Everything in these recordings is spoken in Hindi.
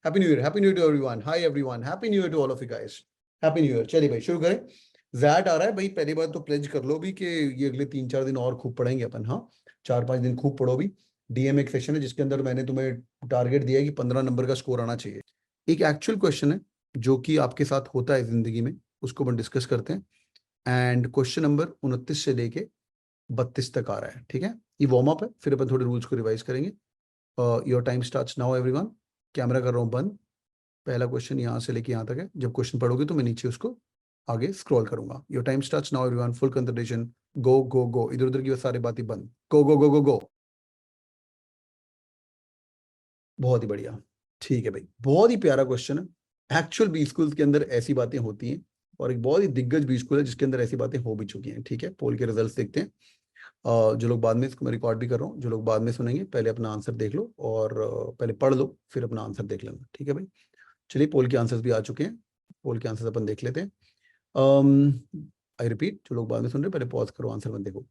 Happy new year, happy new year to everyone, hi everyone, happy new year to all of you guys, happy new year. चलिए भाई शुरू करें। जैट आ रहा है भाई, पहली बात तो प्लेज कर लो भी कि ये अगले 3-4 दिन और खूब पढ़ेंगे अपन। हाँ, 4-5 दिन खूब पढ़ो भी। डीएम एक सेशन है जिसके अंदर मैंने तुम्हें टारगेट दिया है कि 15 नंबर का स्कोर आना चाहिए। एक एक्चुअल क्वेश्चन है जो कि आपके साथ होता है जिंदगी में, उसको अपन डिस्कस करते हैं। एंड क्वेश्चन नंबर 29 से लेके 32 तक आ रहा है, ठीक है। ये वार्म अप है, फिर अपन थोड़े रूल्स को रिवाइज करेंगे। Your time starts now everyone. Camera कर रहा हूँ बंद। पहला क्वेश्चन यहाँ से लेके यहाँ तक है। जब क्वेश्चन पढ़ोगे तो मैं नीचे उसको आगे स्क्रॉल करूंगा। Your time starts now everyone, full concentration, go go go. इधर उधर की सारी बातें बंद, गो गो गो गो गो। बहुत ही बढ़िया, ठीक है भाई, बहुत ही प्यारा क्वेश्चन है। एक्चुअल बी स्कूल के अंदर ऐसी बातें होती हैं और एक बहुत ही दिग्गज बी स्कूल है जिसके अंदर ऐसी बातें हो भी चुकी हैं, ठीक है। पोल के रिजल्ट्स देखते हैं। जो लोग बाद में, इसको मैं रिकॉर्ड भी कर रहा हूँ, जो लोग बाद में सुनेंगे पहले अपना आंसर देख लो और पहले पढ़ लो, फिर अपना आंसर देख लेना, ठीक है भाई। चलिए, पोल के आंसर्स भी आ चुके हैं। पोल के आंसर्स अपन देख लेते हैं। आई रिपीट, जो लोग बाद में सुन रहे हैं पहले पॉज करो, आंसर मत देखो।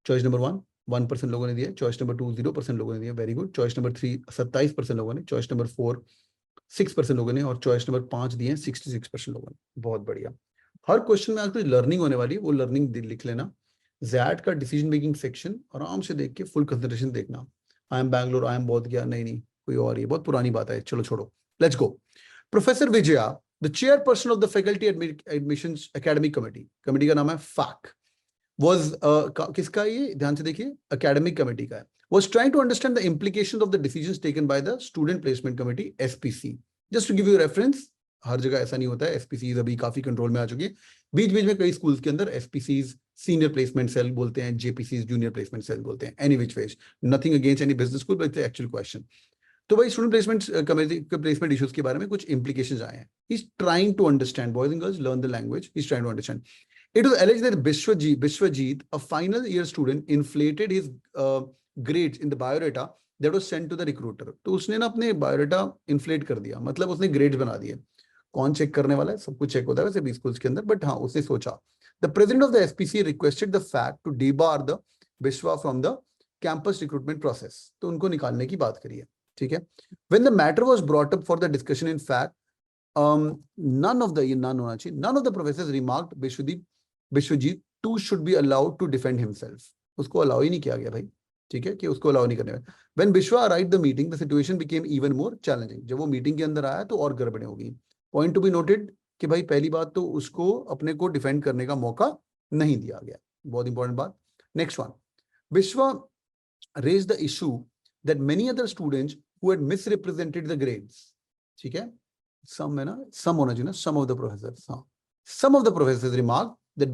चॉइस नंबर 1% लोगों ने दिया। चॉइस नंबर 2 0% लोगों ने दिया, वेरी गुड। चॉइस नंबर 3 27% लोगों ने। चॉइस नंबर 4 6% लोगों ने। और चॉइस नंबर 5 दिए हैं 66% लोगों ने। बहुत बढ़िया। हर क्वेश्चन में आज कुछ लर्निंग होने वाली है, वो लर्निंग लिख लेना। जैट का डिसीजन मेकिंग सेक्शन आराम से देख के फुल कंसिडरेशन देखना। I am Bangalore, I am बहुत गया, नहीं नहीं कोई और, ये बहुत पुरानी बात है, चलो छोड़ो, let's go. Professor Vijaya, the chairperson of the faculty admissions academic committee, committee का नाम है फैक, was किसका, ये ध्यान से देखिए, एकेडमिक कमेटी का है, was trying to understand the implications of the decisions taken by the student placement committee SPC. just to give you reference, हर जगह ऐसा नहीं होता है, SPCs अभी काफी कंट्रोल में आ चुकी है। बीच बीच में कई स्कूल्स के अंदर SPCs सीनियर प्लेसमेंट सेल बोलते हैं, JPCs जूनियर प्लेसमेंट सेल बोलते हैं। Any which ways, nothing against any business school, but actual question. तो भाई स्टूडेंट प्लेसमेंट कमेटी के प्लेसमेंट इश्यूज के बारे में कुछ इंप्लीकेशंस आए हैं। He is trying to understand, boys and girls learn the language, he is trying to understand. It was alleged that Bishwajit, a final year student, inflated his grades in the biodata that was sent to the recruiter. तो उसने ना अपने बायोडाटा इन्फ्लेट कर दिया, मतलब उसने ग्रेड्स बना दिए। कौन चेक करने वाला है? सब कुछ चेक होता है वैसे भी स्कूल्स के अंदर, बट हाँ उसने सोचा। The president of the SPC requested the fact to debar the Bishwa from the campus recruitment process. तो उनको निकालने की बात करी है, ठीक है। When the matter was brought up for the discussion, in fact, none of the, ये none होना चाहिए, none of the professors remarked Bishwajit too should be allowed to defend himself. उसको अलाउ ही नहीं किया गया भाई, ठीक है, कि उसको अलाउ नहीं करने में। When Bishwa arrived the meeting, the situation became even more challenging. जब वो मीटिंग के अंदर आया तो और गड़बड़ें हो गई। पॉइंट टू बी नोटेड कि भाई पहली बात तो उसको अपने को डिफेंड करने का मौका नहीं दिया गया, बहुत इंपॉर्टेंट बात। Next one, Bishwa raised the issue that many other students who had misrepresented the grades, ठीक है, सम है ना, सम होना चाहिए ना, सम ऑफ द प्रोफेसर्स, हाँ, some of the professors remark that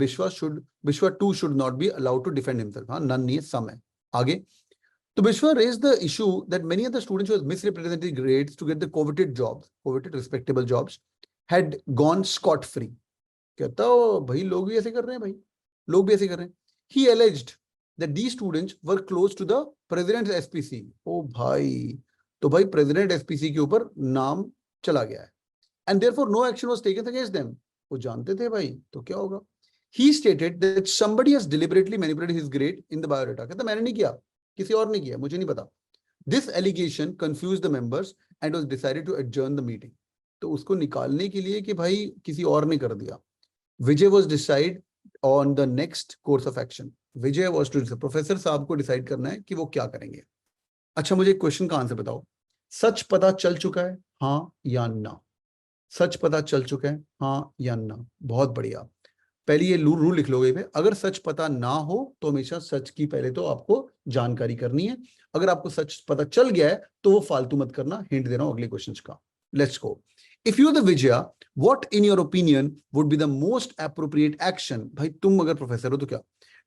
Bishwa too should not be allowed to defend himself. हाँ, नन नहीं है, सम है। आगे, तो Bishwa raised the issue that many other students who had misrepresented grades to get the coveted jobs, coveted respectable jobs, had gone scot free. कहता हो भाई लोग भी ऐसे कर रहे हैं, भाई लोग भी ऐसे कर रहे हैं। He alleged that these students were close to the president's SPC. ओ भाई, तो भाई प्रेसिडेंट SPC के ऊपर नाम चला गया है। And therefore no action was taken against them. वो जानते थे भाई, तो क्या होगा। He stated that somebody has deliberately manipulated his grade in the biodata. कहता मैंने नहीं किया, किसी और ने किया, मुझे नहीं पता। This allegation confused the members and was decided to adjourn the meeting. तो उसको निकालने के लिए कि भाई किसी और ने कर दिया। Vijay was decide on the next course of action. Vijay was to decide, professor साहब को डिसाइड करना है कि वो क्या करेंगे। अच्छा, मुझे क्वेश्चन का आंसर बताओ, सच पता चल चुका है, हाँ या ना? सच पता चल चुका है, हाँ या ना? बहुत बढ़िया। पहले ये रूल लिख लोगे पे, अगर सच पता ना हो तो हमेशा सच की पहले तो आपको जानकारी करनी है। अगर आपको सच पता चल गया है तो वो फालतू मत करना, हिंट दे रहा हूं अगले क्वेश्चन का। Let's go. If you the Vijaya, what in your opinion would be the most appropriate action? भाई तुम अगर प्रोफेसर हो तो क्या?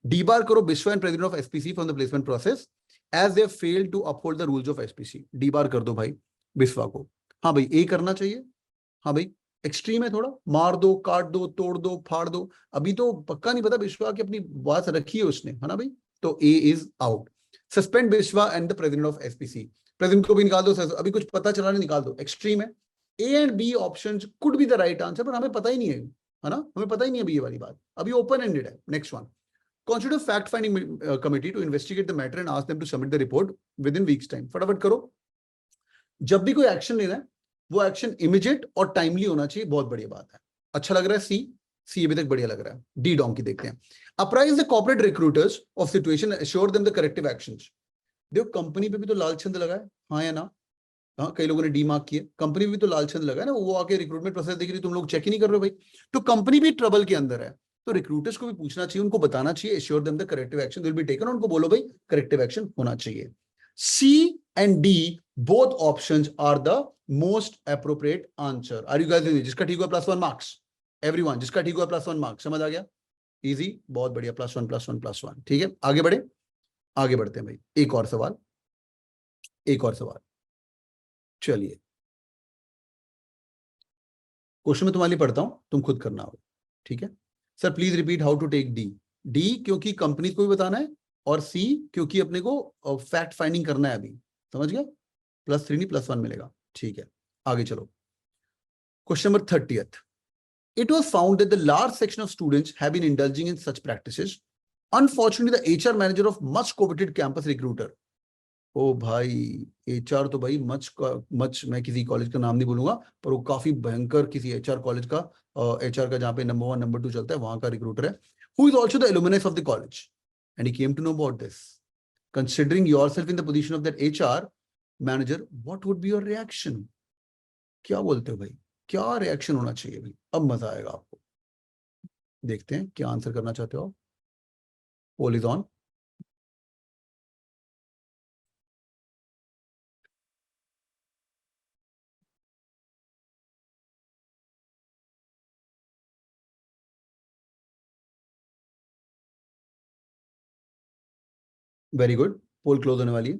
डीबार करो Bishwa and president of SPC from the placement process as they failed to uphold the rules of SPC. Debar कर दो भाई बिश्वा को। हाँ भाई, ए करना चाहिए। हाँ भाई, एक्सट्रीम है थोड़ा, मार दो, काट दो, तोड़ दो, फाड़ दो। अभी तो पक्का नहीं पता, विश्वा की अपनी बात रखी है उसने, है ना भाई। तो ए इज आउट। सस्पेंड विश्वा and the president of SPC. President को भी निकाल दो, अभी कुछ पता चला नहीं, निकाल दो, एक्सट्रीम है। A and B option could be the right answer, पर हमें पता ही नहीं है ना, हमें पता ही नहीं है अभी ये वाली बात, अभी ओपन एंडेड है। Next one, constitute a fact finding committee to investigate the matter and ask them to submit the report within weeks time. फटाफट करो। जब भी कोई एक्शन लेना है वो एक्शन इमीडिएट और टाइमली होना चाहिए, बहुत बढ़िया बात है। अच्छा लग रहा है सी अभी तक बढ़िया लग रहा है। डी डोंकी देखते हैं, apprise the corporate recruiters of situation, assure them the corrective actions. देखो कंपनी पे भी तो लाल छंद लगा है, हाँ या ना? हाँ, कई लोगों ने डी मार्क किया, कंपनी भी तो लाल छंद लगा है ना, वो आके रिक्रूटमेंट प्रोसेस देख रही, तुम लोग चेक ही नहीं कर रहे हो भाई, तो कंपनी भी ट्रबल के अंदर है। तो रिक्रूटर्स को भी पूछना चाहिए, उनको बताना चाहिए, assure them the corrective action will be taken, उनको बोलो भाई करेक्टिव एक्शन होना चाहिए। C and D both options are the most appropriate answer. Are you guys with me? जिसका ठीक हुआ +1 मार्क्स, एवरीवन जिसका ठीक हुआ +1 मार्क्स, समझ आ गया? इजी, बहुत बढ़िया, +1 +1 +1। ठीक है, आगे बढ़े, आगे बढ़ते हैं भाई। एक और सवाल, एक और सवाल, चलिए क्वेश्चन में तुम्हारे लिए पढ़ता हूं, तुम खुद करना होगा, ठीक है? Sir please repeat how to take D. D क्योंकि कंपनी को भी बताना है, और सी क्योंकि अपने को फैक्ट फाइंडिंग करना है अभी, समझ गया? +3 नहीं +1 मिलेगा, ठीक है? आगे चलो, question number 30th। It was found that the large section of students have been indulging in such practices. Unfortunately, the HR manager of much coveted campus recruiter, ओ भाई एचआर तो भाई मच मैं किसी कॉलेज का नाम नहीं बोलूंगा, पर वो काफी भयंकर किसी एचआर कॉलेज का, एचआर का जहाँ पे नंबर 1 नंबर 2 चलता है, वहां का रिक्रूटर है, who is also the alumnus of the college, and he came to know about this. Considering yourself in the position of that HR manager, what would be your reaction? क्या बोलते हो भाई, क्या रिएक्शन होना चाहिए भाई? अब मजा आएगा आपको, देखते हैं क्या आंसर करना चाहते हो। Poll is on. Very good, poll close होने वाली है।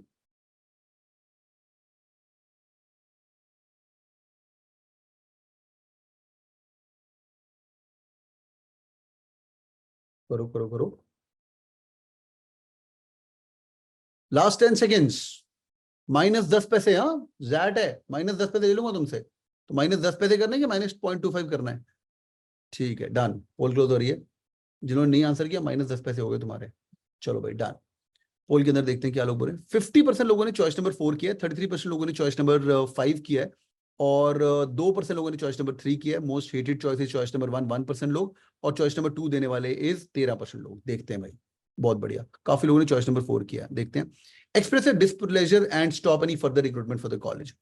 करो करो करो, लास्ट 10 सेकेंड्स। -10 पैसे, हाँ जैट है, -10 पैसे ले लूंगा तुमसे, तो -10 पैसे करने के -0.25 करना है, ठीक है डन। पोल क्लोज हो रही है, जिन्होंने नहीं आंसर किया -10 पैसे हो गए तुम्हारे। चलो भाई डन। पोल के अंदर देखते हैं क्या लोग बोल रहे हैं। 50% लोगों ने चॉइस नंबर 4 किया है, 33% लोगों ने चॉइस नंबर 5 किया है, और 2% लोगों ने चॉइस नंबर 3 किया है। Most hated choice is choice number 1% लोग, और चॉइस नंबर 2 देने वाले इज 13% लोग। देखते हैं भाई, बहुत बढ़िया, काफी लोगों ने चॉइस नंबर 4 किया है, देखते हैं। Express displeasure and stop any further recruitment for the college.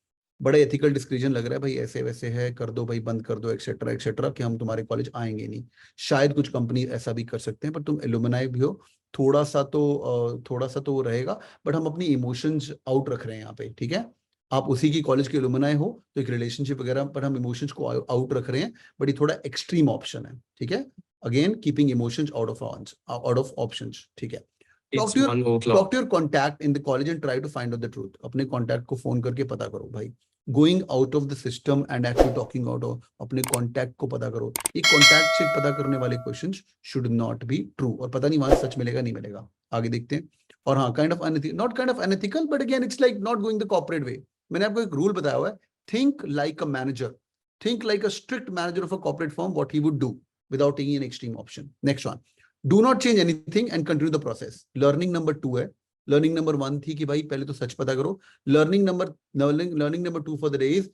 बड़ा एथिकल डिस्क्रिजन लग रहा है भाई, ऐसे वैसे है, कर दो भाई, बंद कर दो, एक्सेट्रा एक्सेट्रा, कि हम तुम्हारे कॉलेज आएंगे नहीं। शायद कुछ कंपनी ऐसा भी कर सकते हैं, पर तुम एलुमनाई भी हो, थोड़ा सा तो रहेगा, बट हम अपनी इमोशंस आउट रख रहे हैं यहाँ पे, ठीक है? आप उसी की कॉलेज के एलुमनाई हो, तो एक रिलेशनशिप वगैरह पर हम इमोशंस को आउट रख रहे हैं, बट ये थोड़ा एक्सट्रीम ऑप्शन है, ठीक है? Again keeping emotions out of options, ठीक है? It's 1 o'clock. Talk to your contact in the college and try to find out the truth. अपने कॉन्टैक्ट को फोन करके पता करो भाई, going out of the system and actually talking out of, अपने कॉन्टैक्ट को पता करो। ये कॉन्टैक्ट से पता करने वाले questions should not be true, और पता नहीं वहां सच मिलेगा नहीं मिलेगा। आगे देखते हैं। और हाँ, kind of not kind of unethical, but again it's like not going the corporate way. मैंने आपको एक रूल बताया हुआ है, think like a manager, think like a strict manager of a corporate firm, what he would do without taking an extreme option. Next one, do not change anything and continue the process. Learning number 2 है। लर्निंग नंबर 1 थी कि भाई पहले तो सच पता करो। Learning number 2 for the day is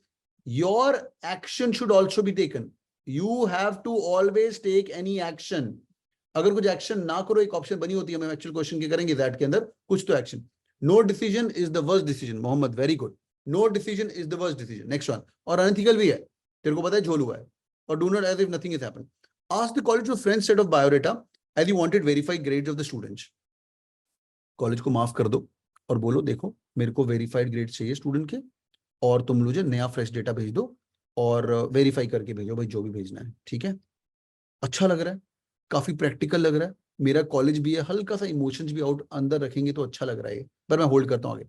your action should also be taken. You have to always take any action. अगर कुछ एक्शन ना करो, एक ऑप्शन बनी होती है, हम एक्चुअल क्वेश्चन के करेंगे दैट के अंदर कुछ तो action. No decision is the worst decision. Mohammed very good, no decision is the worst decision. Next one, और अनएथिकल भी है, तेरे को पता है झोल हुआ है। और do not as if nothing is happened. Ask the college to friend set of biodata as you wanted verified grades of the students। College को माफ कर दो और बोलो देखो मेरे को वेरीफाइड ग्रेड चाहिए स्टूडेंट के, और तुम मुझे नया फ्रेश डेटा भेज दो, और वेरीफाई करके भेजो भाई जो भी भेजना है, ठीक है? अच्छा लग रहा है, काफी प्रैक्टिकल लग रहा है। मेरा कॉलेज भी है, हल्का सा इमोशंस भी आउट अंदर रखेंगे तो अच्छा लग रहा है, पर मैं होल्ड करता हूँ आगे।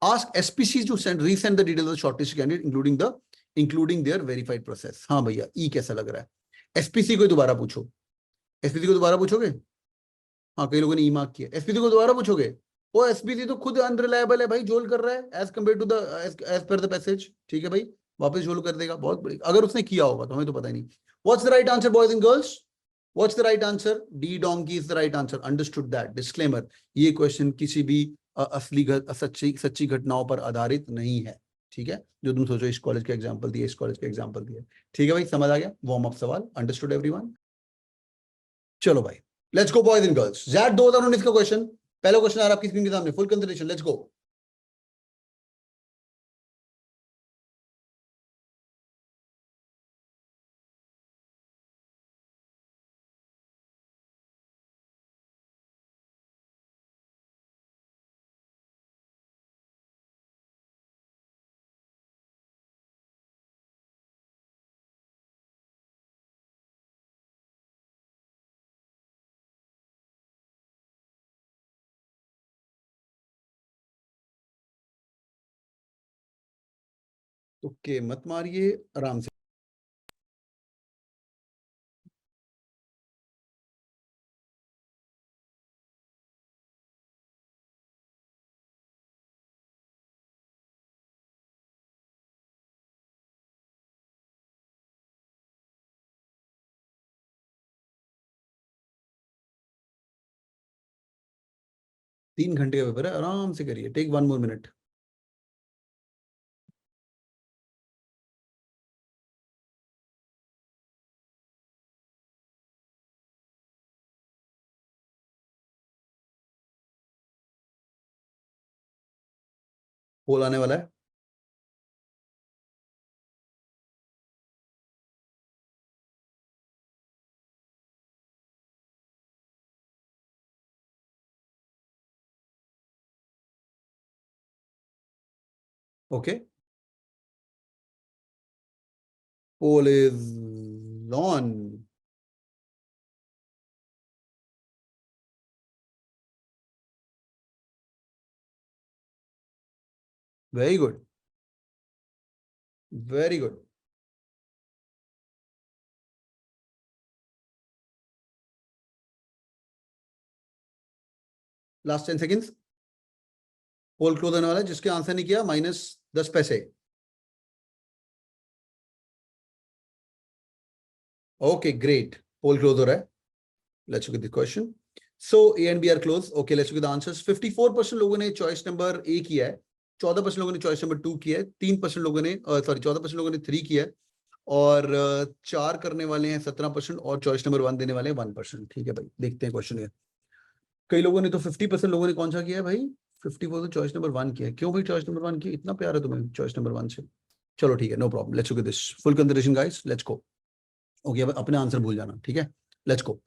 Ask SPC to send resend the details of shortlist candidate including their verified process. हाँ भैया, ई कैसा लग रहा है? एसपीसी को दोबारा पूछो, एसपीसी को दोबारा पूछोगे? हाँ, कई लोगों ने ई मार्क किया। एसपीसी को दोबारा पूछोगे? वो एसपीसी तो खुद अनरिलायबल है भाई, झोल कर रहा है as compare to the as per the passage, ठीक है भाई? वापस झोल कर देगा, बहुत बड़ी, अगर उसने किया होगा तो हमें तो पता ही नहीं। What's the right answer boys and girls? What's the right answer? D donkey is the right answer. Understood that. Disclaimer, ये क्वेश्चन किसी भी सच्ची घटनाओं पर आधारित नहीं है, ठीक है, जो तुम सोचो इस कॉलेज का एग्जांपल दिया, इस कॉलेज का एग्जांपल दिया। ठीक है भाई, समझ आ गया वार्म अप सवाल, अंडरस्टूड एवरीवन। चलो भाई, let's go boys and girls. XAT 2019 का क्वेश्चन, पहला क्वेश्चन आ रहा है आपकी स्क्रीन के सामने, फुल कंसिडरेशन, लेट्स गो। तुक्के मत मारिए, आराम से। तीन घंटे का पेपर है, आराम से करिए, टेक 1 more minute। पोल आने वाला है। Okay, poll is on. Very good, very good. Last 10 seconds, poll close होने वाला है, जिसके आंसर नहीं किया -10 पैसे। ओके ग्रेट, पोल क्लोज हो रहा है। Let's look at the question. So A and B are close. Okay, let's look at the answers. 54% लोगों ने चॉइस नंबर ए किया है, 14% लोगों ने चॉइस नंबर 2 किया है, 3% लोगों ने सॉरी 14% लोगों ने 3 किया है, और 4 करने वाले हैं 17%, और चॉइस नंबर 1 देने वाले हैं 1%। ठीक है भाई, देखते हैं क्वेश्चन। कई लोगों ने तो 50% लोगों ने कौन सा किया है भाई? 54 तो चॉइस नंबर 1 किया है। क्यों भाई चॉइस नंबर 1 किया? इतना प्यार है तुम्हें चॉइस नंबर 1 से? चलो ठीक है, no problem, let's look at this. Full consideration guys, let's go. Okay, अब अपने आंसर भूल जाना, ठीक है, लेट्स गो।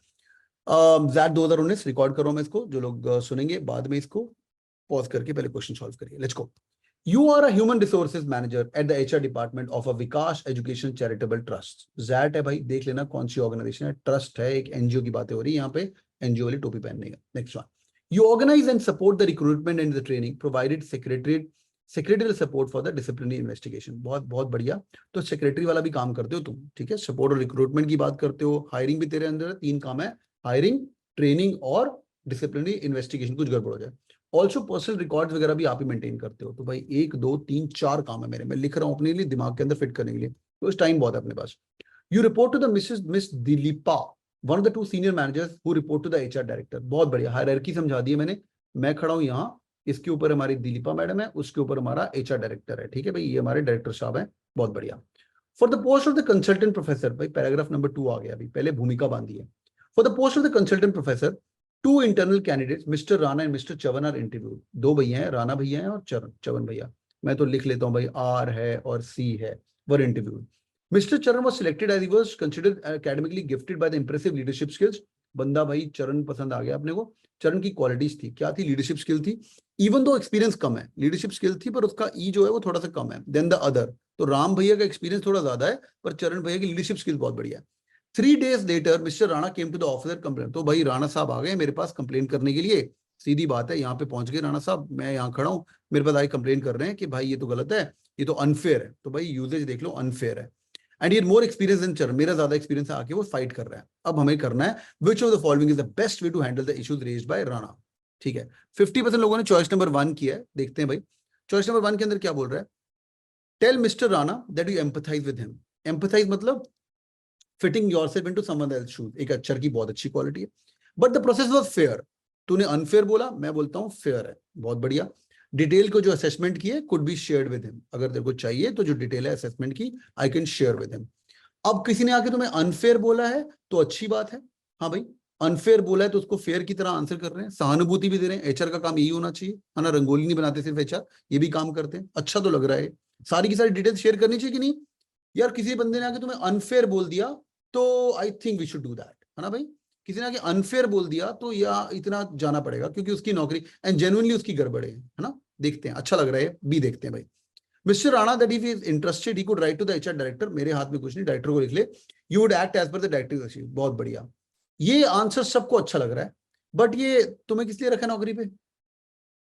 जैट 2019 रिकॉर्ड कर रहा हूं मैं इसको, जो लोग सुनेंगे बाद में इसको पॉज करके पहले क्वेश्चन सॉल्व करिए। Let's go. You are a human resources manager at the HR department of a Vikas education charitable trust. XAT है भाई, देख लेना कौन सी ऑर्गेनाइजेशन है, ट्रस्ट है, एक एनजीओ की बातें हो रही है यहाँ पे, एनजीओ वाली टोपी पहनने का। Next one, you organise and support the recruitment and the training, provided secretary support for the disciplinary investigation. बहुत बहुत बढ़िया। तो सेक्रेटरी वाला भी काम करते हो तुम, ठीक है, सपोर्ट और रिक्रूटमेंट की बात करते हो, हायरिंग भी तेरे अंदर है, 3 काम है, हायरिंग, ट्रेनिंग और डिसिप्लिनरी इन्वेस्टिगेशन। कुछ गड़बड़ हो जाए, ऑल्सो पर्सनल रिकॉर्ड्स वगैरह भी आप ही मेंटेन करते हो। तो भाई 1 2 3 4 काम है मेरे, मैं लिख रहा हूँ अपने लिए, दिमाग के अंदर फिट करने के लिए, तो इस टाइम बहुत है अपने पास। You report to the miss Dilipa, one of the 2 senior managers who report to the HR director. बहुत बढ़िया, हायरार्की समझा दी है मैंने। मैं खड़ा हूँ यहाँ, इसके ऊपर हमारी दिलीपा मैडम है, उसके ऊपर हमारा एचआर डायरेक्टर है। ठीक है भाई, ये हमारे डायरेक्टर साहब हैं। बहुत बढ़िया। For the post of the consultant professor, भाई पैराग्राफ नंबर 2 आ गया अभी, पहले भूमिका बांधी है। For the post of the consultant professor, 2 internal candidates mister Rana and mister Chavan are interview. 2 भैया हैं, राणा भैया हैं और चवन भैया। मैं तो लिख लेता हूँ भाई, आर है और सी है, वर इंटरव्यू। मिस्टर चरण was selected as he was considered academically gifted by the impressive leadership skills। बंदा भाई चरण पसंद आ गया अपने को। चरण की क्वालिटीज थी, क्या थी? लीडरशिप स्किल थी। इवन दो एक्सपीरियंस कम है, लीडरशिप स्किल थी पर उसका ई जो है वो थोड़ा सा कम है देन द अदर। तो राम भैया का एक्सपीरियंस थोड़ा ज्यादा है, पर चरण भैया की लीडरशिप स्किल बहुत बढ़िया है। 3 days letter mister Rana came to the officer complain. तो भाई राणा साहब आ गए मेरे पास कंप्लेन करने के लिए। सीधी बात है, यहाँ पे पहुंच गए राणा साहब, मैं यहाँ खड़ा हूँ, मेरे पास आए कंप्लेन कर रहे हैं कि भाई ये तो गलत है, ये तो अनफेयर है। तो भाई यूजेज देख लो, अनफेयर है। एंड ये मोर एक्सपीरियंस इन चरण, मेरा ज्यादा एक्सपीरियंस है, आके वो फाइट कर रहा है। अब हमें करना है, which of the following is the best way to handle the issues raised by Rana. ठीक है, 50% लोगों ने चॉइस नंबर 1 किया है। देखते हैं भाई, चॉइस नंबर 1 के अंदर क्या बोल रहा है? Tell mister Rana that you empathize with him. Empathize मतलब fitting yourself into someone else shoes, एक अक्षर की बहुत अच्छी क्वालिटी है। But the process was fair. तूने अनफेयर बोला, मैं बोलता हूं फेयर है। बहुत बढ़िया। डिटेल को जो असेसमेंट की है could be shared with him, अगर तेरे को चाहिए तो जो डिटेल है असेसमेंट की I can share with him. अब किसी ने आके तुम्हें अनफेयर बोला है तो अच्छी बात है, हाँ भाई अनफेयर बोला है तो उसको फेयर की तरह आंसर कर रहे हैं, सहानुभूति भी दे रहे हैं। एचआर का काम यही होना चाहिए, है ना, रंगोली नहीं बनाते सिर्फ एचआर, ये भी काम करते हैं। अच्छा तो लग रहा है, सारी की सारी डिटेल्स शेयर करनी चाहिए कि नहीं यार। किसी बंदे ने आके तुम्हें अनफेयर बोल दिया तो I think we should do that, है ना भाई। किसी ने आके अनफेयर बोल दिया तो या इतना जाना पड़ेगा क्योंकि उसकी नौकरी एंड जेन्युइनली उसकी गड़बड़ है ना। देखते हैं, अच्छा लग रहा है, बी देखते हैं भाई। Mister Rana that if he is interested he could write to the HR director, मेरे हाथ में कुछ नहीं, डायरेक्टर को लिख ले, you would act as per the director. बहुत बढ़िया, ये आंसर सबको अच्छा लग रहा है, बट ये तुम्हें किस लिए रखा है नौकरी पे?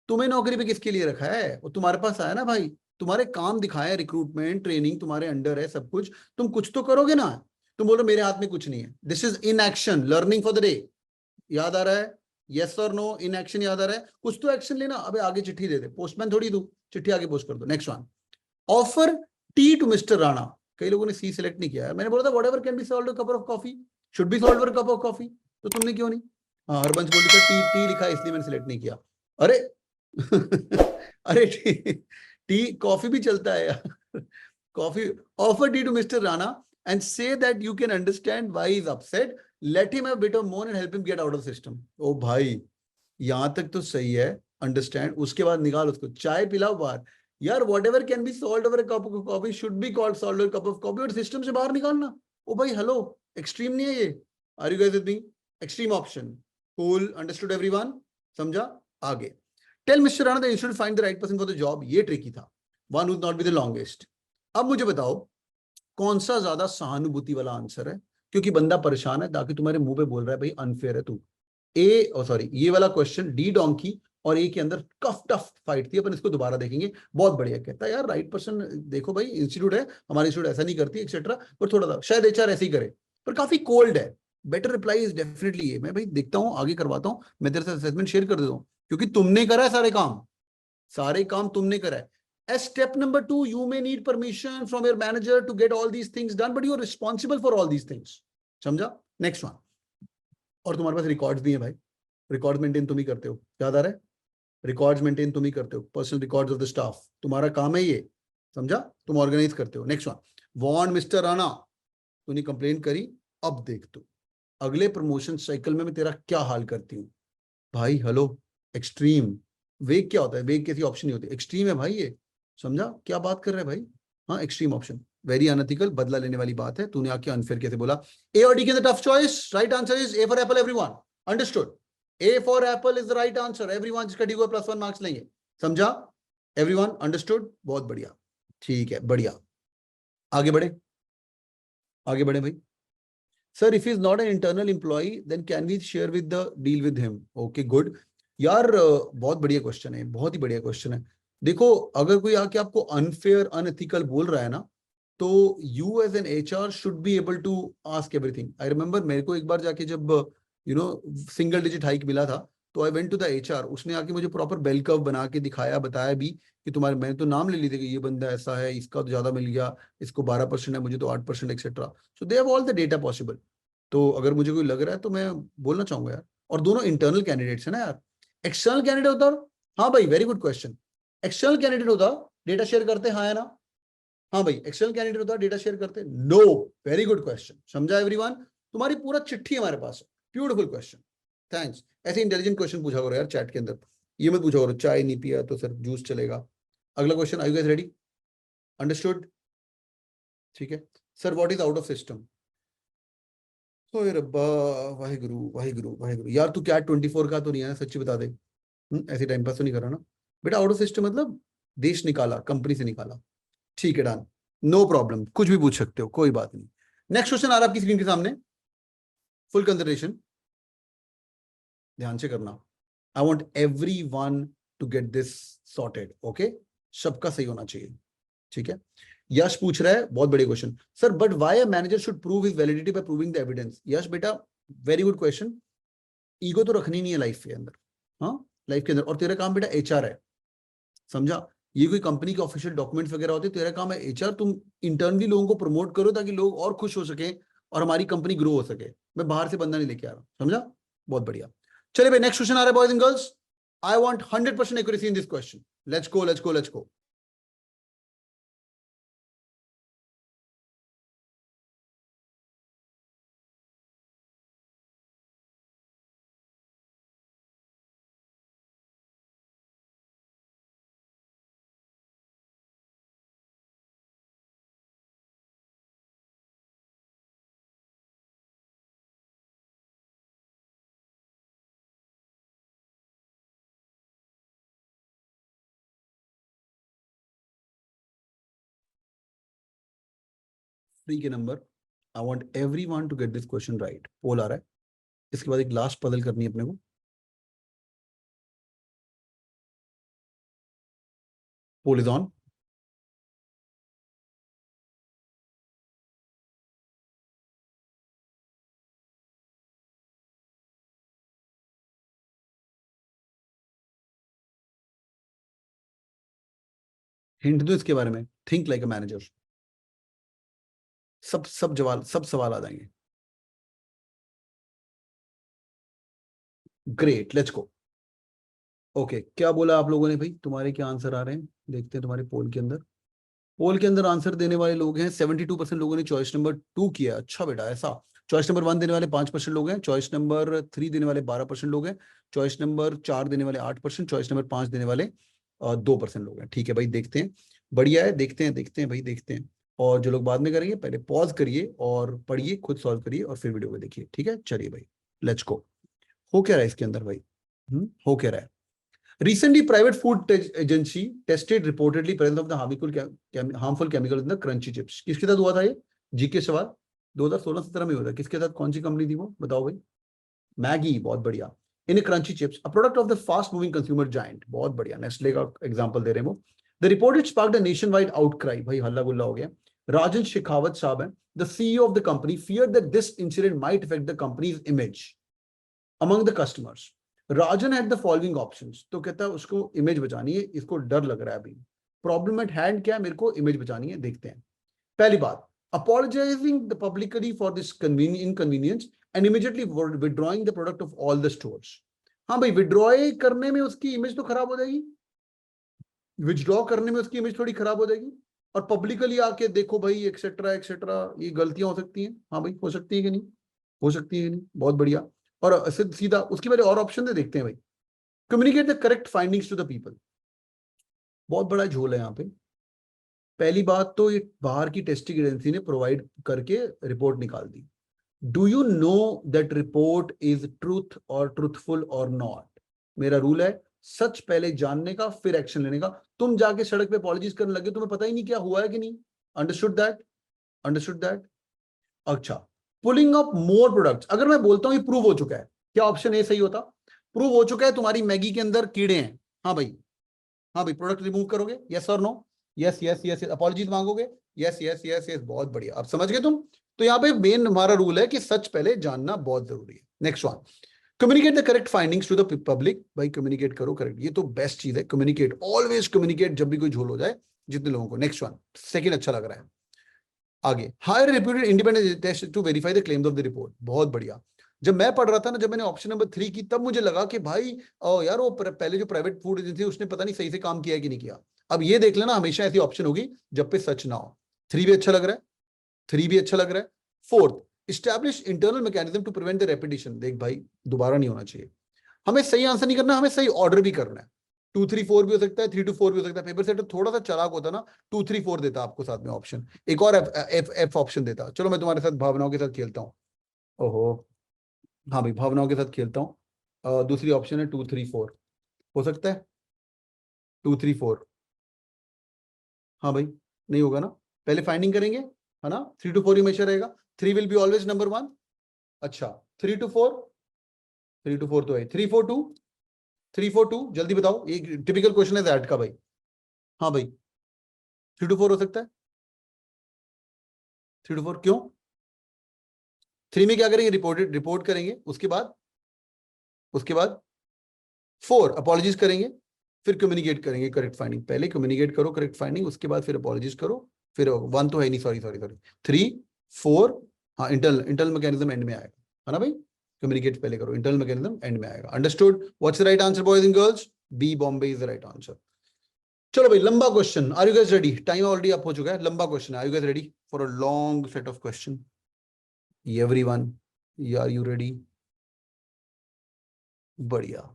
तुम्हें नौकरी पे किसके लिए रखा है? वो तुम्हारे पास आया ना भाई, तुम्हारे काम दिखाए, रिक्रूटमेंट ट्रेनिंग तुम्हारे अंडर है, सब कुछ, तुम कुछ तो करोगे ना। तुम बोलो मेरे हाथ में कुछ नहीं है, this is in action learning for the day, याद आ रहा है? यस और नो, इन एक्शन याद आ रहा है? कुछ तो एक्शन लेना। अबे आगे चिट्ठी दे दे, पोस्टमैन थोड़ी दू, चिट्ठी आगे पोस्ट कर दो। Next one, offer T to mister Rana. कई लोगों ने सी सिलेक्ट नहीं किया है, मैंने बोला था whatever can be solved cup of coffee should be solved cup of coffee, तो तुमने क्यों नहीं? हाँ हरबंश बोल रही टी टी लिखा है इसलिए मैंने सिलेक्ट नहीं किया। अरे अरे टी कॉफी भी चलता है यार, coffee. Offer T to mister Rana and say that you can understand why is upset, let him have bit of moan and help him get out of system. ओ भाई यहां तक तो सही है, अंडरस्टैंड, उसके बाद निकाल उसको, चाय पिलाओ बाहर यार। Whatever can be solved over a cup of coffee should be called solved over cup of coffee, और सिस्टम से बाहर निकालना। ओ भाई हेलो, एक्सट्रीम नहीं है ये? Are you guys with me? Extreme option, cool, understood everyone, समझा? आगे, tell mister Rana that you should find the right person for the job, ये ट्रिकी था, one would not be the longest. अब मुझे बताओ कौन सा ज्यादा सहानुभूति वाला आंसर है, क्योंकि बंदा परेशान है, ताकि तुम्हारे मुंह पे बोल रहा है भाई अनफेयर है तू। ए सॉरी, ये वाला क्वेश्चन डी डोंकी और ए के अंदर कफ टफ फाइट थी, अपन इसको दोबारा देखेंगे। बहुत बढ़िया, कहता है यार राइट पर्सन देखो भाई, इंस्टीट्यूट है, हमारी इंस्टीट्यूट ऐसा नहीं करती एक्सेट्रा, पर थोड़ा सा शायद एचआर ऐसे ही करे, पर काफी कोल्ड है। बेटर रिप्लाई इज डेफिनेटली ये। मैं भाई देखता हूँ, आगे करवाता हूँ, मैं तेरे साथ असेसमेंट शेयर कर देता हूँ, क्योंकि तुमने करा है सारे काम, सारे काम तुमने करा है। As step number 2, you may need permission from your manager to get all these things done, but you are responsible for all these things. समझा? नेक्स्ट वन, और तुम्हारे पास रिकॉर्ड्स भी हैं भाई, रिकॉर्ड मेंटेन तुम ही करते हो, याद आ रहा है? रिकॉर्ड्स मेंटेन तुम ही करते हो, personal records of the staff, तुम्हारा काम है ये, समझा? तुम ऑर्गेनाइज करते हो। Next one, one mister Rana, तूने कंप्लेन करी, अब देख तू अगले प्रमोशन साइकिल में मैं तेरा क्या हाल करती हूँ। भाई हेलो, एक्सट्रीम वेग क्या होता है? वेग कैसी ऑप्शन नहीं होती, एक्सट्रीम है भाई ये, समझा क्या बात कर रहे हैं भाई? हाँ एक्सट्रीम ऑप्शन, वेरी अनएथिकल, बदला लेने वाली बात है। तूने आके अनफेयर कैसे बोला? ए और डी के tough choice, right answer is A for Apple everyone, understood? A for Apple is the right answer, everyone जिसका डी को +1 मार्क्स लेंगे, समझा? एवरीवन अंडरस्टूड, बहुत बढ़िया, ठीक है, बढ़िया। आगे बढ़े, आगे बढ़े भाई। Sir if is not an internal employee then can we share with the deal with him? Okay good यार, बहुत बढ़िया क्वेश्चन है, बहुत ही बढ़िया क्वेश्चन है। देखो अगर कोई आके आपको अनफेयर अनएथिकल बोल रहा है ना, तो you as an HR should be able to ask everything. I remember मेरे को एक बार जाके जब सिंगल डिजिट हाइक मिला था, तो I went to the HR, उसने आके मुझे प्रॉपर बेल कर्व बना के दिखाया, बताया भी कि तुम्हारे, मैंने तो नाम ले ली थी कि ये बंदा ऐसा है, इसका तो ज्यादा मिल गया, इसको 12% है, मुझे तो 8% etcetera, so they have all the data possible. तो अगर मुझे कोई लग रहा है तो मैं बोलना चाहूंगा यार। और दोनों इंटरनल कैंडिडेट्स है ना यार, एक्सटर्नल कैंडिडेट होता, हाँ भाई very good question, external candidate होता डेटा शेयर करते, हाँ है ना? हाँ भाई एक्सटर्नल कैंडिडेट होता डेटा शेयर करते, नो, वेरी गुड क्वेश्चन, समझा एवरीवन? तुम्हारी पूरा चिट्ठी हमारे पास है, ब्यूटीफुल क्वेश्चन, थैंक्स। ऐसे इंटेलिजेंट क्वेश्चन पूछा करो यार चैट के अंदर, ये मत पूछा करो चाय नहीं पिया तो सर जूस चलेगा। अगला question, are you guys ready? Understood, ठीक है। Sir what is out of system? ओए रब्बा, वाहिगुरु वाहिगुरु वाहिगुरु, यार तू क्या 24 का तो नहीं है ना, सच्ची बता दे, ऐसे टाइम पास तो नहीं कर रहा ना बेटा? आउट ऑफ सिस्टम मतलब देश निकाला, कंपनी से निकाला, ठीक है डन, नो प्रॉब्लम, कुछ भी पूछ सकते हो, कोई बात नहीं। नेक्स्ट क्वेश्चन आ रहा है आपकी स्क्रीन के सामने, फुल कंसिडरेशन, ध्यान से करना। I want every one to get this sorted, okay? सबका सही होना चाहिए, ठीक है? यश पूछ रहा है, बहुत बड़े question, sir but why a manager should prove his validity by proving the evidence? Yash बेटा वेरी गुड क्वेश्चन, ईगो तो रखनी नहीं है लाइफ के अंदर, हाँ लाइफ के अंदर, और तेरा काम बेटा एचआर है, समझा? ये कोई कंपनी के ऑफिशियल डॉक्यूमेंट्स वगैरह होते, तेरा काम है एचआर, तुम इंटरनली लोगों को प्रमोट करो ताकि लोग और खुश हो सके और हमारी कंपनी ग्रो हो सके। मैं बाहर से बंदा नहीं लेके आ रहा, समझा? बहुत बढ़िया। चलिए भाई नेक्स्ट क्वेश्चन आ रहा है boys and girls, I want 100% accuracy in this question, let's go let's go let's go. Free के number, I want everyone to get this question right. Poll आ रहा है, इसके बाद एक लास्ट पजल करनी है अपने को। पोल इज ऑन। हिंट दो इसके बारे में, थिंक लाइक अ मैनेजर। सब सवाल आ जाएंगे। Great, let's go. ओके, क्या बोला आप लोगों ने भाई? तुम्हारे क्या आंसर आ रहे हैं? देखते हैं तुम्हारे पोल के अंदर। पोल के अंदर आंसर देने वाले लोग हैं 72% लोगों ने चॉइस नंबर 2 किया। अच्छा बेटा, ऐसा। चॉइस नंबर 1 देने वाले 5% लोग हैं, चॉइस नंबर 3 देने वाले 12% लोग हैं, चॉइस नंबर 4 देने वाले 8%, चॉइस नंबर 5 देने वाले 2% लोग हैं। ठीक है भाई, देखते हैं। बढ़िया है, देखते हैं भाई, देखते हैं। और जो लोग बाद में करेंगे, पहले पॉज करिए और पढ़िए, खुद सॉल्व करिए और फिर वीडियो को देखिए। ठीक है, चलिए भाई, लेट्स गो। हो क्या रहा है इसके अंदर भाई? हो क्या रहा है? Recently, private food agency tested reportedly presence of the harmful chemical in the crunchy chips. किसके साथ हुआ था ये? जीके सवाल 2016-17 में हुआ था। किसके साथ? कौन सी कंपनी थी वो? बताओ भाई। मैगी, बहुत बढ़िया। In crunchy chips, a product of the fast moving consumer giant. बहुत बढ़िया, नेस्ले का एग्जांपल दे रहे हैं वो। The report sparked a nation wide outcry. भाई हल्ला गुल्ला हो गया। राजन शेखावत साहब हैं, the CEO of the company, feared that this incident might affect the company's image among the customers. Rajan had the following options. तो कहता है उसको इमेज बचानी है, इसको डर लग रहा है अभी। प्रॉब्लम एट हैंड क्या है? मेरे को इमेज बचानी है। देखते हैं। पहली बात, apologizing the publicly for this inconvenience and immediately withdrawing the product of all the stores. हाँ भाई, विड्रॉ करने में उसकी इमेज तो खराब हो जाएगी, विड्रॉ करने में उसकी इमेज थोड़ी खराब हो जाएगी। और पब्लिकली आके देखो भाई, एक्सेट्रा एक्सेट्रा, ये गलतियां हो सकती हैं। हाँ भाई, हो सकती है कि नहीं? हो सकती है कि नहीं? बहुत बढ़िया। और सीधा उसकी पहले और ऑप्शन दे, देखते हैं भाई। Communicate the correct findings to the people. बहुत बड़ा झोल है यहाँ पे। पहली बात तो, ये बाहर की टेस्टिंग एजेंसी ने प्रोवाइड करके रिपोर्ट निकाल दी। Do you know that report is truth और ट्रूथफुल और नॉट? मेरा रूल है, सच पहले जानने का, फिर एक्शन लेने का। तुम जाके सड़क पे अपॉलॉजिज करने लगे, तुम्हें पता ही नहीं क्या हुआ है कि नहीं। Understood that? Understood that? अच्छा, पुलिंग अप मोर प्रोडक्ट्स। अगर मैं बोलता हूं ये प्रूव हो चुका है, क्या ऑप्शन ए सही होता? प्रूव हो चुका है तुम्हारी मैगी के अंदर कीड़े हैं। हाँ भाई, हाँ भाई, प्रोडक्ट रिमूव करोगे? यस और no? Yes yes yes. Apologies मांगोगे? Yes yes yes yes. बहुत बढ़िया, अब समझ गए तुम। तो यहाँ पे मेन हमारा रूल है कि सच पहले जानना बहुत जरूरी है। Next one, communicate the correct findings to the public. भाई कम्युनिकेट करो करेक्ट, ये तो बेस्ट चीज है। कम्युनिकेट, ऑलवेज कम्युनिकेट जब भी कोई झोल हो जाए, जितने लोगों को। नेक्स्ट वन, सेकंड अच्छा लग रहा है। आगे, hire reputed independent test to verify the claims of the report. बहुत बढ़िया। जब मैं पढ़ रहा था ना, जब मैंने ऑप्शन नंबर 3 की, तब मुझे लगा कि भाई यार वो पहले जो प्राइवेट फूड एजेंसी उसने पता नहीं सही से काम किया है कि नहीं किया। अब ये देख लेना, हमेशा ऐसी ऑप्शन होगी जब पे सच ना हो। 3 भी अच्छा लग रहा है, 3 भी अच्छा लग रहा है। Fourth, establish internal mechanism to prevent the repetition. देख भाई, दोबारा नहीं होना चाहिए। हमें सही आंसर नहीं करना, हमें सही ऑर्डर भी करना है। 2 3 4 भी हो सकता है, 3 2 4 भी हो सकता है। पेपर सेटर थोड़ा सा चालाक होता ना, 2 3 4 देता आपको साथ में ऑप्शन, एक और एफ एफ एफ ऑप्शन देता। चलो मैं तुम्हारे साथ भावनाओं के साथ खेलता हूँ। ओहो, हाँ भाई, भावनाओं के साथ खेलता हूँ। दूसरी ऑप्शन है 2 3 4। हो सकता है 2 3 4? हाँ भाई, नहीं होगा ना? पहले फाइंडिंग करेंगे, है ना? 3 to 4 ही हमेशा रहेगा। 3 विल बी ऑलवेज नंबर 1। अच्छा, 3 to 4, 3 to 4 तो है। 3 4 2, 3 4 2, जल्दी बताओ। ये टिपिकल क्वेश्चन है दैट का भाई। हाँ भाई, 3 to 4 हो सकता है। 3 to 4 क्यों? 3 में क्या करेंगे? रिपोर्ट करेंगे, उसके बाद 4 अपॉलॉजीज करेंगे, फिर कम्युनिकेट करेंगे करेक्ट फाइंडिंग। पहले कम्युनिकेट करो करेक्ट फाइंडिंग, उसके बाद फिर अपॉलॉजीज करो, फिर 1 तो है नहीं, सॉरी सॉरी सॉरी, 3 4। हाँ, इंटरनल मैकेनिज्म एंड में आएगा, है ना भाई? कम्युनिकेट पहले करो, इंटरनल मैकेनिज्म एंड में आएगा। Understood? What's the right answer boys and girls? B, Bombay is the right answer. चलो भाई, लंबा question. Are you guys ready? Time already up हो चुका है, लंबा क्वेश्चन है। Are you guys ready for a long set of question? Everyone, are you ready? बढ़िया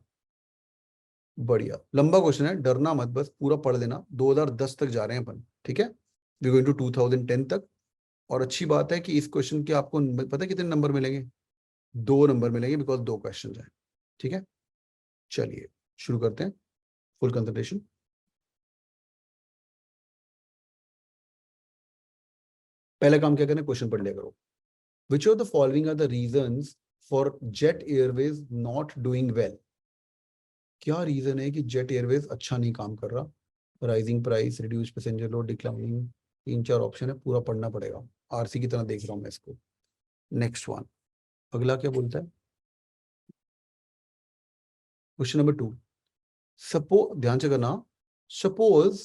बढ़िया, लंबा क्वेश्चन है, डरना मत, बस पूरा पढ़ लेना। 2010 तक जा रहे हैं अपन, ठीक है? वी गोइंग टू 2010 तक। और अच्छी बात है कि इस क्वेश्चन के आपको पता है कितने नंबर मिलेंगे? 2 नंबर मिलेंगे, बिकॉज 2 क्वेश्चन है, ठीक है? चलिए शुरू करते हैं, फुल कंसंट्रेशन। पहला काम क्या करना है, क्वेश्चन पढ़ लिया करो। Which of the following are the reasons for Jet Airways not doing well? क्या रीजन है कि जेट एयरवेज अच्छा नहीं काम कर रहा? Rising price, reduce passenger load, declining. 3-4 option है, पूरा पढ़ना पड़ेगा। आरसी की तरह देख रहा हूं मैं इसको। नेक्स्ट वन, अगला क्या बोलता है? क्वेश्चन नंबर 2, सपोज, ध्यान से करना, suppose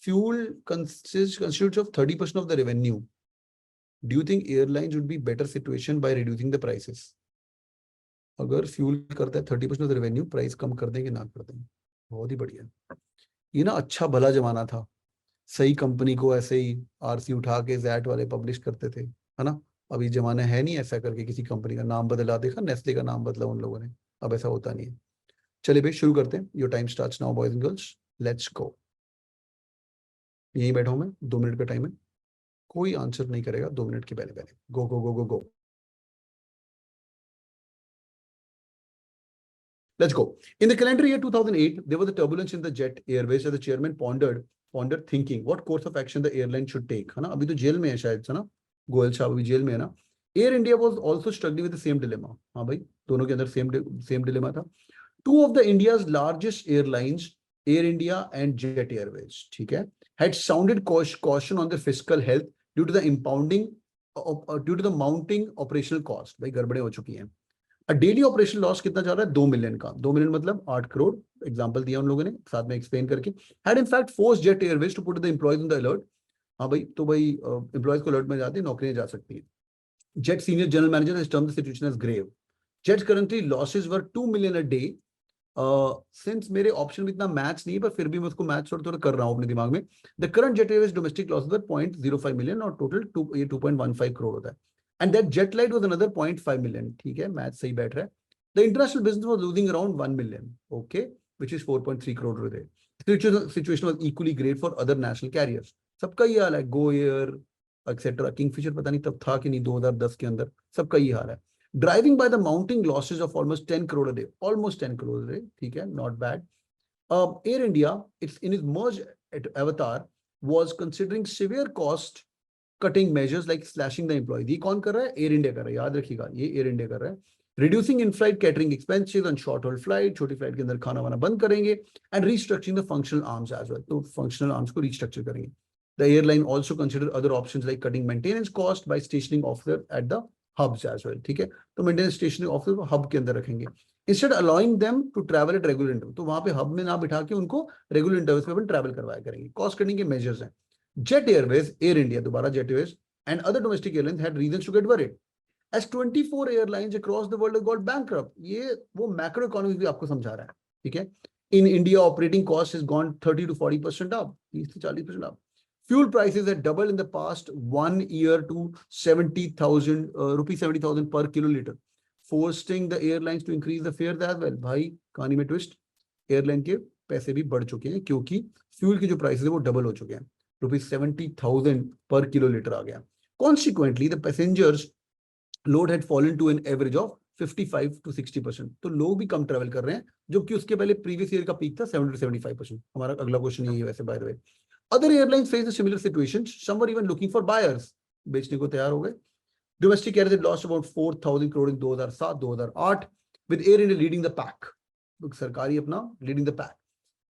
fuel constitutes of 30% of the revenue. Do you think airlines would be better situation by reducing the prices? अगर फ्यूल करता है 30% ऑफ द रेवेन्यू, प्राइस कम कर देंगे ना कर देंगे? बहुत ही बढ़िया। ये ना अच्छा भला जमाना था, सही कंपनी को ऐसे ही आरसी उठा के जैट वाले पब्लिश करते थे, है ना? अभी जमाना है नहीं ऐसा करके किसी कंपनी का नाम बदला, देखा नेस्ले का नाम बदला उन लोगों ने, अब ऐसा होता नहीं है। चलिए भाई शुरू करते हैं। Your time starts now boys and girls, let's go. यहीं बैठा हूं मैं, 2 मिनट का टाइम है, कोई आंसर नहीं करेगा 2 मिनट के पहले पहले। गो go go go go, let's go. In the calendar year 2008, there was a turbulence in the jet airways as the chairman pondered thinking what course of action the airline should take, है ना? अभी तो जेल में है शायद से ना, गोयल साहब अभी जेल में है ना? Air India was also struggling with the same dilemma. हाँ भाई, दोनों के अंदर same dilemma था। Two of the India's largest airlines, Air India and Jet Airways, ठीक है, had sounded caution on their fiscal health due to the mounting operational cost। भाई गड़बड़े हो चुकी हैं। डेली ऑपरेशन लॉस कितना जा रहा है? 2 मिलियन का। 2 मिलियन मतलब 8 करोड़। एग्जांपल दिया उन लोगों ने, साथ में एक्सप्लेन करके। Had in fact force Jet Airways to put the employees in the alert. हाँ भाई, तो भाई एम्प्लॉयज को अलर्ट में जाते हैं, नौकरियां जा सकती है। Jet senior general manager has termed the situation as grave. Jet currently losses were 2 million a day. Since मेरे ऑप्शन में इतना मैच नहीं है, पर फिर भी मैं उसको मैच थोड़ा थोड़ा कर रहा हूँ अपने दिमाग में। The current jet Airways domestic losses were 0.05 million और टोटल 2.15 करोड़ होता है। And that jet light was another 0.5 million. ठीक है, मैच सही बैठ रहा है। The international business was losing around 1 million, okay, which is 4.3 crore today. Situation was equally great for other national carriers. सबका ये हाल है, Go Air, etc. Kingfisher पता नहीं तब था कि नहीं 2010 के अंदर, सबका ये हाल है। Driving by the mounting losses of almost 10 crore a day, almost 10 crore a day, ठीक है, not bad. Air India, it's in its merge avatar, was considering severe cost cutting measures like slashing the employee. ये कौन कर रहा है? एयर इंडिया कर रहा है, याद रखिएगा, ये एयर इंडिया कर रहा है। Reducing in flight catering expenses on short haul flight, छोटी फ्लाइट के अंदर खाना वाना बंद करेंगे। And restructuring the functional arms as well, तो फंक्शनल आर्म्स को रीस्ट्रक्चर करेंगे। The airline also consider other options like cutting maintenance cost by stationing officer at the hubs as well. ठीक है, तो मेंटेनेंस स्टेशनिंग ऑफिसर हब के अंदर रखेंगे। Instead allowing them to travel at regular interval, तो वहां पे हब में ना बिठा के उनको रेगुलर इंटरवल्स पे अपन ट्रैवल करवाया करेंगे। कॉस्ट कटिंग के मेजर्स हैं। जेट एयरवेज, एयर इंडिया, दोबारा jet Airways and other domestic airlines had reasons to get worried as 24 airlines across the world have got bankrupt. ये वो मैक्रो इकोनॉमिक्स भी आपको समझा रहा है, ठीक है? In India, operating cost has gone 30 to 40% up, 30 से 40% up. Fuel prices had doubled in the past 1 year to 70,000 rupees, 70,000 per kiloliter, forcing the airlines to increase the fares as well. भाई कहानी में ट्विस्ट, एयरलाइन के पैसे भी बढ़ चुके हैं क्योंकि फ्यूल के जो प्राइसेस है वो डबल हो चुके हैं। ₹70,000 पर किलोलीटर आ गया। Consequently, the passengers load had fallen to an average of 55 to 60%. तो लोग भी कम ट्रैवल कर रहे हैं, जो कि उसके पहले प्रीवियस ईयर का पीक था 70 to 75%। हमारा अगला क्वेश्चन यही है वैसे, by the way. Other airlines faced a similar situation. Some were even looking for buyers. बेचने को तैयार हो गए। Domestic carriers had lost about 4,000 crore in 2007-2008, with Air India leading the pack. सरकारी अपना leading the pack.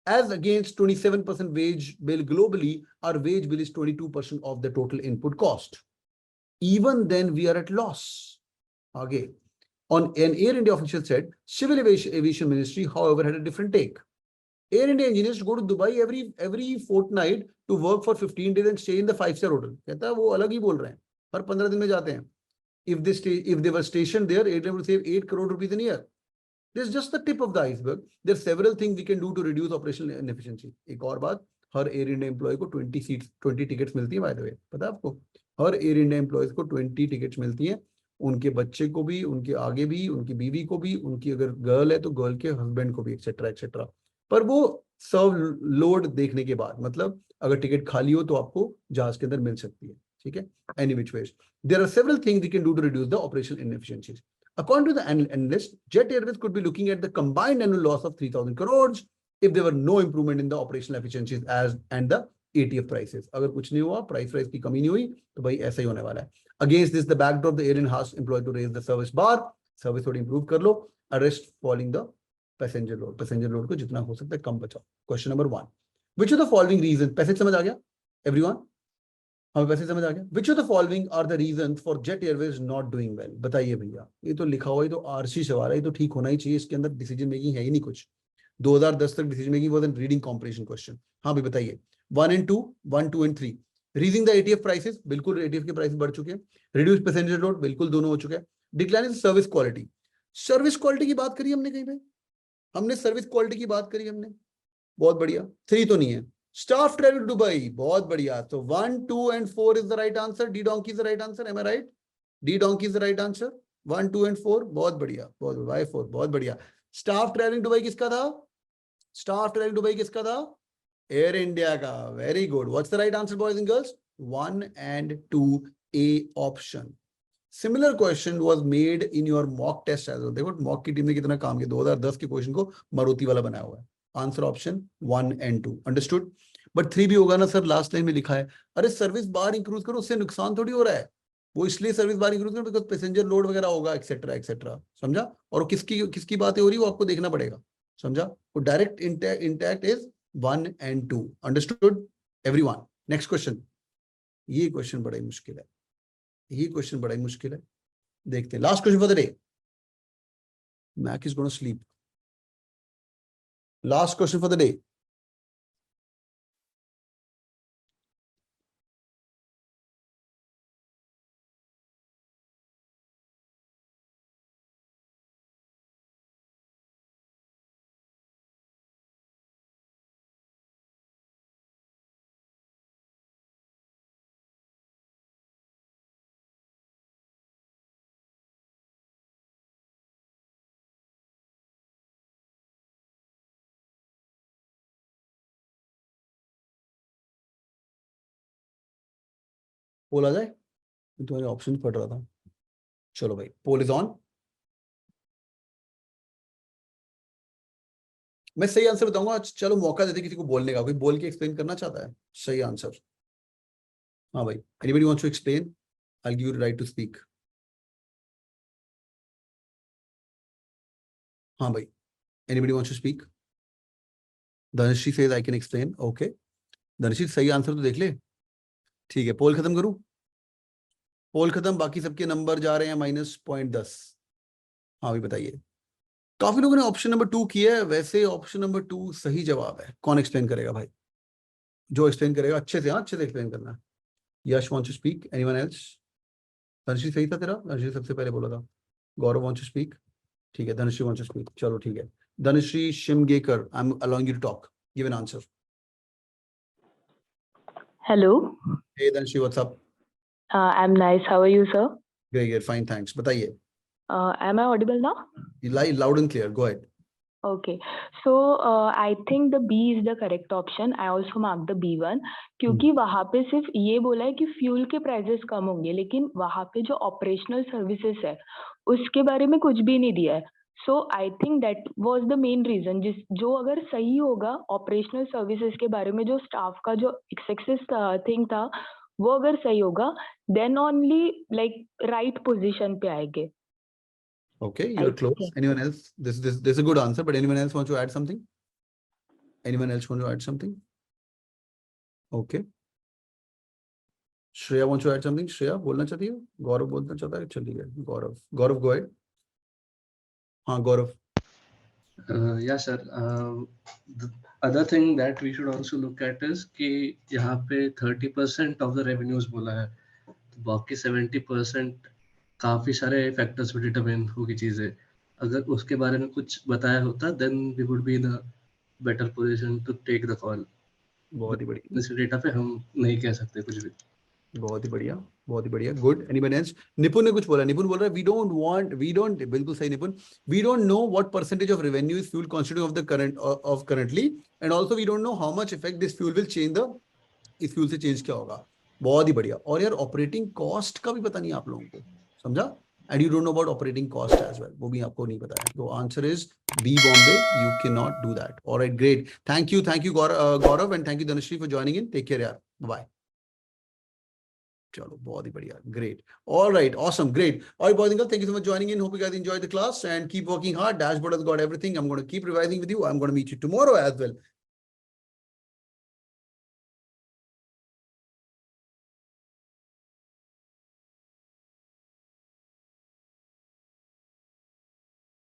As against 27% wage bill globally, our wage bill is 22% of the total input cost. Even then, we are at loss. Again, on an Air India official said, Civil Aviation Ministry, however, had a different take. Air India engineers go to Dubai every fortnight to work for 15 days and stay in the 5-star hotel. कहता है वो अलग ही बोल रहे हैं, हर 15 दिन में जाते हैं। If they were stationed there, airline would save 8 crore rupees in a year. This is just the tip of the iceberg. There are several things we can do to reduce operational inefficiency. एक और बात, हर एयर इंडिया एम्प्लॉय को 20 टिकट्स मिलती है, बाय द वे, पता है आपको? हर एयर इंडिया एम्प्लॉयज को 20 टिकट्स मिलती है, उनके बच्चे को भी, उनके आगे भी, उनकी बीवी को भी, उनकी अगर गर्ल है तो गर्ल के हस्बैंड को भी, एक्सेट्रा एक्सेट्रा। पर वो सर्व लोड देखने के बाद, मतलब अगर टिकट खाली हो तो आपको जहाज के अंदर मिल सकती है, ठीक है? Any which ways, there are several things we can do to reduce the operational inefficiencies. According to the analyst, Jet Airways could be looking at the combined annual loss of 3,000 crores if there were no improvement in the operational efficiencies as and the ATF prices. अगर कुछ नहीं हुआ, प्राइस की कमी नहीं हुई, तो भाई ऐसा ही होने वाला है। Against this, the backdrop, the airline has employed to raise the service bar. Service थोड़ी improve कर लो, arrest falling the passenger load. Passenger load को जितना हो सकता है कम बचाओ। Question number 1. Which of the following reasons, passage समझ आ गया everyone? हमें पैसे समझ आ गया? Which of the following are the reasons for Jet Airways not doing well? बताइए भैया, ये तो लिखा हुआ, ये तो आरसी सवाल है, ये तो ठीक होना ही चाहिए, इसके अंदर डिसीजन मेकिंग है ही नहीं कुछ। 2010 तक decision making was an reading comprehension question. हाँ भाई बताइए, 1 and 2, 1, 2 and 3। रीजिंग the ETF prices, बिल्कुल एटीएफ के प्राइस बढ़ चुके हैं। रिड्यूस पैसेंजर लोड, बिल्कुल दोनों हो चुके हैं। Decline service quality, service quality की बात करी हमने कहीं पे? हमने सर्विस क्वालिटी की बात करी हमने, बहुत बढ़िया। 3 तो नहीं है। Staff travel to Dubai, बहुत बढ़िया। So 1, 2 and 4 is the right answer. D donkey is the right answer. Am I right? D donkey is the right answer. 1, 2 and 4, बहुत बढ़िया, बहुत बढ़िया। 4, बहुत बढ़िया। Staff traveling Dubai किसका था? Staff traveling Dubai किसका था? Air India का। Very good. What's the right answer, boys and girls? 1 and 2, A option. Similar question was made in your mock test as well. देखो मॉक की टीम ने कितना काम किया, 2010 के क्वेश्चन को मारुति वाला बनाया हुआ है। Answer option 1 and 2, understood? But 3 भी होगा ना सर, लास्ट लाइन में लिखा है। अरे सर्विस बार इंक्रीज करो, उससे नुकसान थोड़ी हो रहा है, वो इसलिए सर्विस बार इंक्रीज करो बिकॉज पैसेंजर लोड वगैरह होगा, एक्सेट्रा एक्सेट्रा, समझा? और किसकी किसकी बातें हो रही है वो आपको देखना पड़ेगा, समझा? वो direct intact is 1 and 2, understood everyone? Next question, ये क्वेश्चन बड़ा ही मुश्किल है, ये क्वेश्चन बड़ा ही मुश्किल है, देखते हैं। Last question for the day, Mac is gonna sleep. Last question for the day, poll आ जाए, तुम्हारे ऑप्शन पढ़ रहा था। चलो भाई, पोल इज ऑन। मैं सही आंसर बताऊंगा, चलो मौका देते किसी को बोलने का, कोई बोल के एक्सप्लेन करना चाहता है सही आंसर? हाँ भाई, anybody wants to explain? I will give you right to speak. हाँ भाई, anybody wants to speak? Dhanashree says I can explain, okay. Dhanashree सही आंसर तो देख ले, ठीक है। पोल खत्म करूं? पोल खत्म, बाकी सबके नंबर जा रहे हैं -0.10। हाँ भाई बताइए, काफी लोगों ने ऑप्शन नंबर 2 किया है, वैसे ऑप्शन नंबर 2 सही जवाब है। कौन एक्सप्लेन करेगा भाई? जो एक्सप्लेन करेगा अच्छे से, हाँ अच्छे से एक्सप्लेन करना। Yash wants to speak, anyone else? Dhanashree सही था तेरा, धनश्री सबसे पहले बोला था। गौरव वांट्स टू स्पीक, ठीक है। धनश्री वांट्स टू स्पीक, चलो ठीक है। Dhanashree Shimgekar, I am allowing you to talk, give an answer. Hello, hey Dhanashree, what's up? I'm nice. How are you, sir? Great great, fine thanks. बताइए। Am I audible now? Loud and clear, go ahead. Okay, so I think the B is the correct option. I also marked the B1 क्योंकि वहाँ पे सिर्फ ये बोला है कि फ्यूल के प्राइसेस कम होंगे, लेकिन वहाँ पे जो ऑपरेशनल सर्विसेज है उसके बारे में कुछ भी नहीं दिया है। So I think that was the main reason, जो अगर सही होगा ऑपरेशनल सर्विसेज के बारे में, जो स्टाफ का जो एक्सेसिव थिंग था वो अगर सही होगा, then only like right position पे आएंगे। Okay, you're close. Yeah. Anyone else? This is a good answer, but anyone else want to add something? Anyone else want to add something? Okay. Shreya wants to add something. Shreya बोलना चाहती हो? गौरव बोलना चाहता है, चलिए गौरव, गौरव go ahead. हाँ गौरव। Yeah, sir. The other thing that we should also look at is कि यहाँ पे 30% of the revenues बोला है, तो बाकी 70% काफी सारे फैक्टर्स पे डिटरमाइन होगी चीजें। अगर उसके बारे में कुछ बताया होता, then we would be in a better position to take the call. बहुत ही बढ़िया, इस डेटा पे हम नहीं कह सकते कुछ भी। बहुत ही बढ़िया, बहुत ही बढ़िया, गुड। Anybody else? निपुण ने कुछ बोला, निपुण बोल रहा है वी डोंट, बिल्कुल सही Nipun, we don't know what percentage of revenue is fuel constituting of the current of currently, and also we don't know how much effect this fuel will change the, इस फ्यूल से चेंज क्या होगा। बहुत ही बढ़िया। और यार ऑपरेटिंग कॉस्ट का भी पता नहीं आप लोगों को, समझा? And you don't know about operating cost as well, वो भी आपको नहीं पता है। तो answer is B Bombay, you can not do that. Alright, great, thank you Gaurav, and thank you Dhanashree for joining in. Take care यार, बाय। चलो बहुत ही बढ़िया, great, all right, awesome, great, all right boys and girls, thank you so much for joining in, hope you guys enjoyed the class and keep working hard. Dashboard has got everything. I'm going to keep revising with you. I'm going to meet you tomorrow as well.